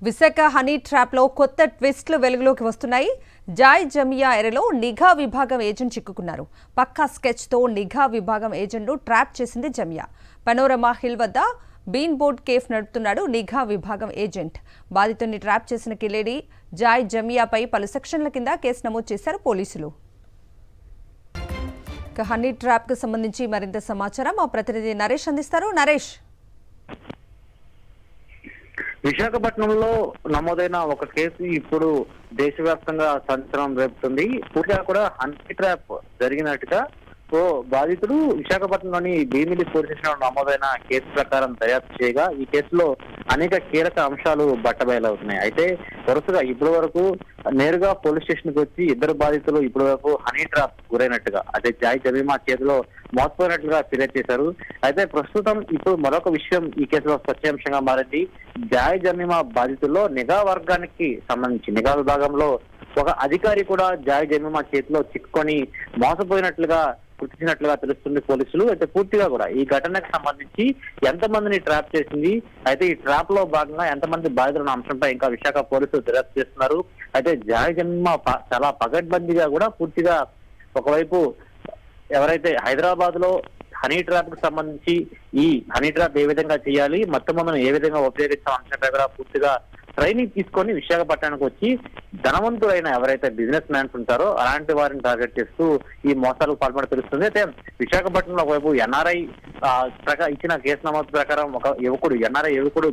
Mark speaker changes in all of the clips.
Speaker 1: Visakha honey trap లో కొత్త ట్విస్టులు వెలుగులోకి వస్తున్నాయి. జాయ్ జమియా ఎరలో నిఘా విభాగం ఏజెంట్ చిక్కుకున్నారు. పక్కా స్కెచ్ తో నిఘా విభాగం ఏజెంట్ను ట్రాప్ చేసింది జమియా. పనోరమా హిల్ వద్ద బీన్ బోర్డ్ కేఫ్ నడుపుతున్నాడు నిఘా విభాగం ఏజెంట్. బాధితుడిని ట్రాప్ చేసిన కిలేడి జాయ్ జమియాపై పలు సెక్షన్ల కింద కేసు నమోదు చేశారు పోలీసులు. హనీ ట్రాప్ కు సంబంధించి మరింత సమాచారం మా ప్రతినిధి నరేష్ అందిస్తారు. నరేష్,
Speaker 2: విశాఖపట్నంలో నమోదైన ఒక కేసు ఇప్పుడు దేశవ్యాప్తంగా సంచలనం రేపుతుంది. పూర్తిగా కూడా హనీ ట్రాప్ జరిగినట్టుగా బాధితుడు విశాఖపట్నంలోని భీమిలి పోలీస్ స్టేషన్ నమోదైన కేసు ప్రకారం దర్యాప్తు చేయగా ఈ కేసులో అనేక కీలక అంశాలు బట్టబయలవుతున్నాయి. అయితే వరుసగా ఇప్పటి వరకు నేరుగా పోలీస్ స్టేషన్ కి వచ్చి ఇద్దరు బాధితులు ఇప్పటి వరకు హనీ ట్రాప్ గురైనట్టుగా, అదే జాయ్ జమీమా చేతిలో మోసపోయినట్లుగా ఫిర్యాదు చేశారు. అయితే ప్రస్తుతం ఇప్పుడు మరొక విషయం ఈ కేసులో చర్చాంశంగా మారింది. జాయ్ జమీమా బాధితుల్లో నిఘా వర్గానికి సంబంధించి నిఘా విభాగంలో ఒక అధికారి కూడా జాయ్ జమీమా చేతిలో చిక్కుకొని మోసపోయినట్లుగా గుర్తించినట్లుగా తెలుస్తుంది పోలీసులు. అయితే పూర్తిగా కూడా ఈ ఘటనకు సంబంధించి ఎంతమందిని ట్రాప్ చేసింది, అయితే ఈ ట్రాప్ లో భాగంగా ఎంతమంది బాధితుల అంశంపై ఇంకా విశాఖ పోలీసులు దర్యాప్తు చేస్తున్నారు. అయితే జాయ్ జమీమా చాలా పగడ్బందీగా కూడా పూర్తిగా ఒకవైపు ఎవరైతే హైదరాబాద్ లో హనీ ట్రాప్ కు సంబంధించి ఈ హనీ ట్రాప్ ఏ విధంగా చేయాలి, మొత్తం మందిని ఏ విధంగా ఉపయోగించాం అంశంపై కూడా పూర్తిగా ట్రైనింగ్ తీసుకొని విశాఖపట్నానికి వచ్చి ధనవంతులైన ఎవరైతే బిజినెస్ మ్యాన్స్ ఉంటారో అలాంటి వారిని టార్గెట్ చేస్తూ ఈ మోసాలకు పాల్పడి తెలుస్తుంది. అయితే విశాఖపట్నంలో ఒకవైపు ఎన్ఆర్ఐ ఇచ్చిన కేసు నమోదు ప్రకారం ఒక ఎన్ఆర్ఐ యువకుడు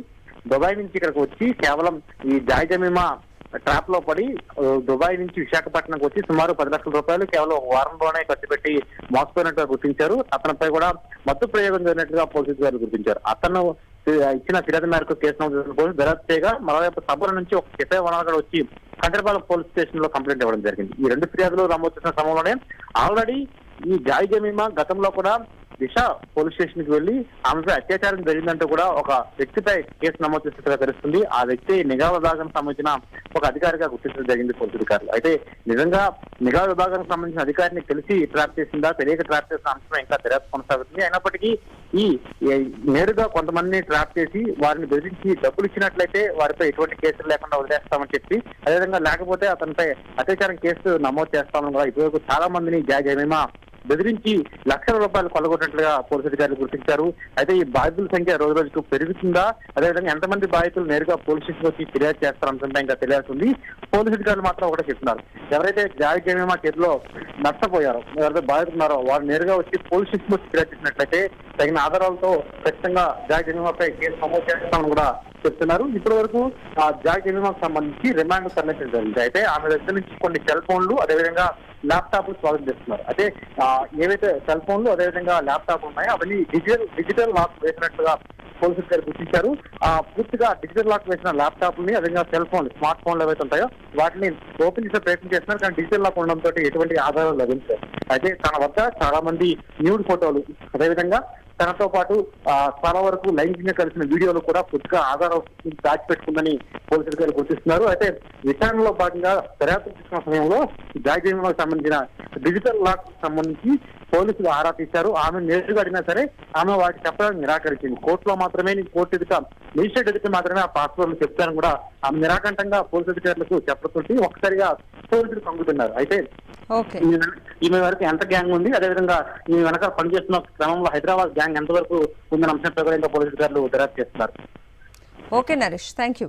Speaker 2: దుబాయ్ నుంచి ఇక్కడికి వచ్చి కేవలం ఈ జాయ్ జమీమా ట్రాప్ లో పడి దుబాయ్ నుంచి విశాఖపట్నంకి వచ్చి సుమారు 10 లక్షల రూపాయలు కేవలం ఒక వారంలోనే ఖర్చు పెట్టి మోసపోయినట్టుగా గుర్తించారు. అతనిపై కూడా మత్తు ప్రయోగం జరిగినట్టుగా పోలీసు గారు గుర్తించారు. అతను ఇచ్చిన ఫిర్యాదు మేరకు కేసు నమోదు పోలీసు దర్యాప్తు చేయగా మరోవైపు సభల నుంచి ఒక కెఫే ఓనర్ వచ్చి కంటరపాలెం పోలీస్ స్టేషన్ లో కంప్లైంట్ ఇవ్వడం జరిగింది. ఈ 2 ఫిర్యాదులు నమోదు చేసిన సమయంలోనే ఆల్రెడీ ఈ జాయ్ జమీమా గతంలో కూడా దిశ పోలీస్ స్టేషన్ కి వెళ్లి ఆమెపై అత్యాచారం జరిగిందంటూ కూడా ఒక వ్యక్తిపై కేసు నమోదు చేసినట్టుగా తెలుస్తుంది. ఆ వ్యక్తి నిఘా విభాగానికి సంబంధించిన ఒక అధికారిగా గుర్తించడం జరిగింది పోలీసు అధికారులు. అయితే నిజంగా నిఘా విభాగానికి సంబంధించిన అధికారిని తెలిసి ట్రాప్ చేసిందా, తెలియక ట్రాప్ చేసిన అంశం ఇంకా దర్యాప్తు కొనసాగుతుంది. అయినప్పటికీ ఈ నేరుగా కొంతమందిని ట్రాప్ చేసి వారిని బెదిరించి డబ్బులు ఇచ్చినట్లయితే వారిపై ఎటువంటి కేసులు లేకుండా వదిలేస్తామని చెప్పి, అదేవిధంగా లేకపోతే అతనిపై అత్యాచారం కేసు నమోదు చేస్తామని కూడా ఇప్పటివరకు చాలా మందిని జాయ్ జమీమా బెదిరించి లక్షల రూపాయలు కొల్లగొట్టినట్లుగా పోలీసు అధికారులు గుర్తించారు. అయితే ఈ బాధితుల సంఖ్య రోజు రోజుకు పెరుగుతుందా, అదేవిధంగా ఎంతమంది బాధితులు నేరుగా పోలీస్ స్టేషన్ వచ్చి ఫిర్యాదు చేస్తారంటే ఇంకా తెలియాల్సింది. పోలీసు అధికారులు మాత్రం ఒకటే చెప్తున్నారు, ఎవరైతే జాయ్ జమీమా చేతిలో నష్టపోయారో, ఎవరైతే బాధితున్నారో వారు నేరుగా వచ్చి పోలీస్ స్టేషన్ వచ్చి ఫిర్యాదు చేసినట్లయితే తగిన ఆధారాలతో ఖచ్చితంగా జాయ్ జమీమాపై కేసు నమోదు చేస్తామని కూడా చెప్తున్నారు. ఇప్పటి వరకు ఆ జాయ్ జమీమాకు సంబంధించి రిమాండ్ తరలించడం జరిగింది. అయితే ఆమె దగ్గర నుంచి కొన్ని సెల్ ఫోన్లు అదేవిధంగా ల్యాప్టాప్లు స్వాగతం చేస్తున్నారు. అయితే ఏవైతే సెల్ ఫోన్లు అదేవిధంగా ల్యాప్టాప్ ఉన్నాయో అవన్నీ డిజిటల్ లాక్ వేసినట్టుగా పోలీసులు గారు గుర్తించారు. పూర్తిగా డిజిటల్ లాక్ వేసిన ల్యాప్టాప్ ని అదేవిధంగా సెల్ ఫోన్ స్మార్ట్ ఫోన్లు ఏవైతే ఉంటాయో వాటిని ఓపెన్ చేసే ప్రయత్నం చేస్తున్నారు. కానీ డిజిటల్ లాక్ ఉండడంతో ఎటువంటి ఆధారాలు లభించారు. అయితే తన వద్ద చాలా మంది న్యూడ్ ఫోటోలు అదేవిధంగా తనతో పాటు చాలా వరకు లైంగికంగా కలిసిన వీడియోలు కూడా పూర్తిగా ఆధారం దాచిపెట్టుకుందని పోలీసులు గారు గుర్తిస్తున్నారు. అయితే విచారణలో భాగంగా దర్యాప్తు చేసిన సమయంలో జాయ్ జమీమాకు సంబంధించిన డిజిటల్ లాక్ సంబంధించి పోలీసులు ఆరా తీశారు. ఆమె నేరుగా అడిగినా సరే ఆమె వాటికి చెప్పడానికి నిరాకరించింది. కోర్టులో మాత్రమే కోర్టు ఎదుట మెజిస్ట్రేట్ ఎదుట మాత్రమే ఆ పాస్వర్డ్లు చెప్తారని కూడా ఆమె నిరాకంఠంగా పోలీసు అధికారులకు చెప్పతుంటే ఒక్కసారిగా పోలీసులు పంగుతున్నారు. అయితే ఈమె వరకు ఎంత గ్యాంగ్ ఉంది, అదేవిధంగా ఈమె వెనక పనిచేస్తున్న క్రమంలో హైదరాబాద్ గ్యాంగ్ ఎంతవరకు ఉందన్న అంశంపై కూడా ఇంకా పోలీసు అధికారులు దర్యాప్తు చేస్తున్నారు.
Speaker 1: Okay Naresh, thank you.